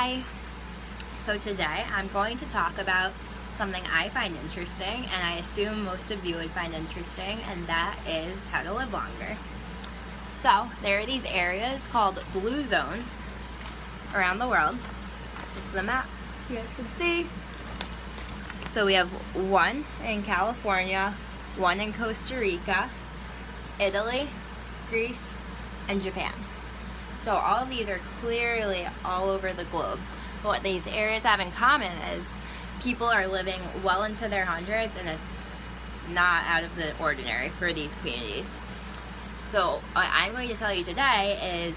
Hi! So today I'm going to talk about something I find interesting and I assume most of you would find interesting, and that is how to live longer. So there are these areas called blue zones around the world. This is the map you guys can see. So we have one in California, one in Costa Rica, Italy, Greece, and Japan. So all of these are clearly all over the globe. But what these areas have in common is people are living well into their hundreds, and it's not out of the ordinary for these communities. So what I'm going to tell you today is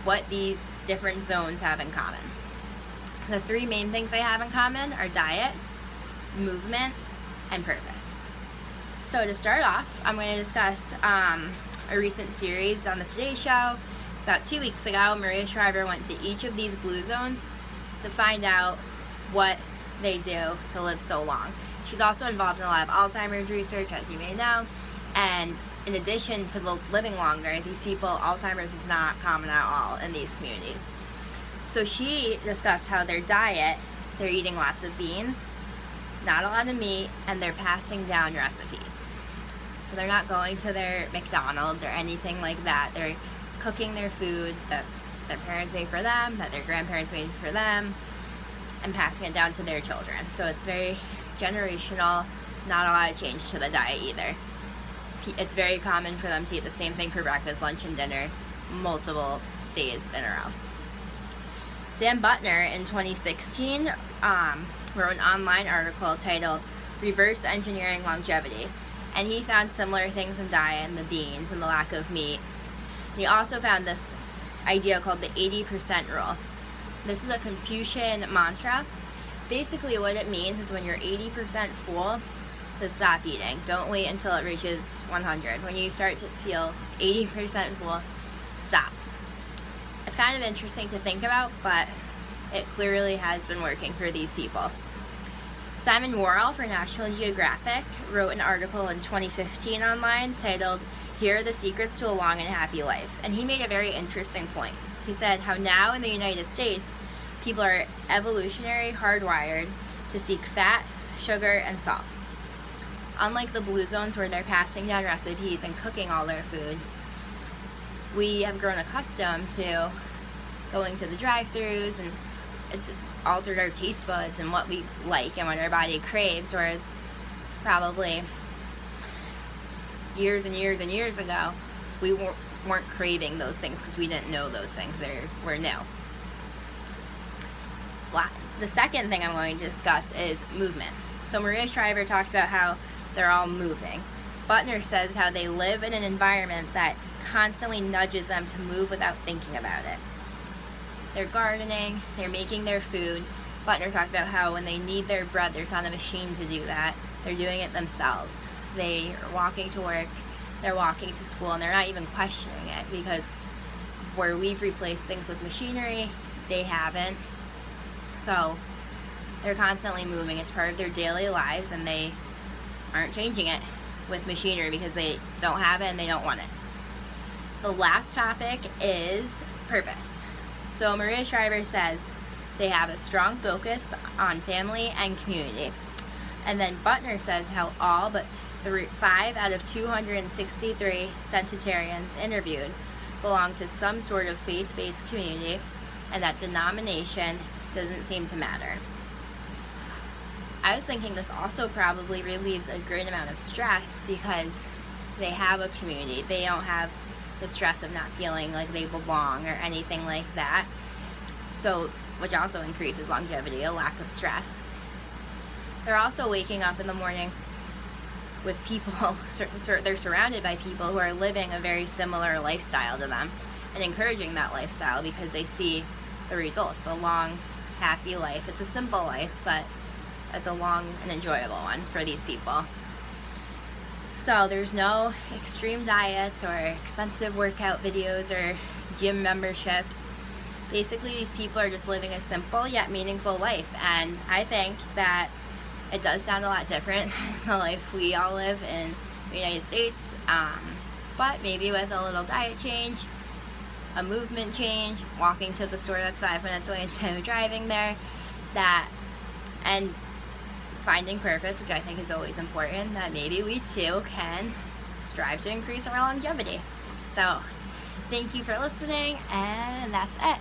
what these different zones have in common. The three main things they have in common are diet, movement, and purpose. So to start off, I'm going to discuss a recent series on the Today Show. About 2 weeks ago, Maria Shriver went to each of these blue zones to find out what they do to live so long. She's also involved in a lot of Alzheimer's research, as you may know, and in addition to the living longer, these people, Alzheimer's is not common at all in these communities. So she discussed how their diet, they're eating lots of beans, not a lot of meat, and they're passing down recipes. So they're not going to their McDonald's or anything like that. They're cooking their food that their parents made for them, that their grandparents made for them, and passing it down to their children. So it's very generational, not a lot of change to the diet either. It's very common for them to eat the same thing for breakfast, lunch, and dinner multiple days in a row. Dan Buettner in 2016 wrote an online article titled Reverse Engineering Longevity, and he found similar things in diet and the beans and the lack of meat. He also found this idea called the 80% rule. This is a Confucian mantra. Basically what it means is when you're 80% full, to stop eating. Don't wait until it reaches 100. When you start to feel 80% full, stop. It's kind of interesting to think about, but it clearly has been working for these people. Simon Worrell for National Geographic wrote an article in 2015 online titled Here are the Secrets to a Long and Happy Life, and he made a very interesting point. He said how now in the United States, people are evolutionary hardwired to seek fat, sugar, and salt. Unlike the blue zones where they're passing down recipes and cooking all their food, we have grown accustomed to going to the drive-thrus, and it's altered our taste buds and what we like and what our body craves, whereas probably years and years and years ago, we weren't craving those things because we didn't know those things were new. The second thing I'm going to discuss is movement. So Maria Shriver talked about how they're all moving. Buettner says how they live in an environment that constantly nudges them to move without thinking about it. They're gardening, they're making their food. Buettner talked about how when they need their bread, there's not a machine to do that. They're doing it themselves. They are walking to work, they're walking to school, and they're not even questioning it, because where we've replaced things with machinery, they haven't. So they're constantly moving. It's part of their daily lives, and they aren't changing it with machinery because they don't have it and they don't want it. The last topic is purpose. So Maria Shriver says they have a strong focus on family and community. And then Buettner says how all but 5 out of 263 centenarians interviewed belong to some sort of faith-based community, and that denomination doesn't seem to matter. I was thinking this also probably relieves a great amount of stress because they have a community. They don't have the stress of not feeling like they belong or anything like that. So, which also increases longevity, a lack of stress. They're also waking up in the morning with people, they're surrounded by people who are living a very similar lifestyle to them and encouraging that lifestyle because they see the results. A long, happy life. It's a simple life, but it's a long and enjoyable one for these people. So there's no extreme diets or expensive workout videos or gym memberships. Basically, these people are just living a simple yet meaningful life, and I think that it does sound a lot different than the life we all live in the United States, but maybe with a little diet change, a movement change, walking to the store that's 5 minutes away instead of driving there, and finding purpose, which I think is always important, that maybe we too can strive to increase our longevity. So thank you for listening, and that's it.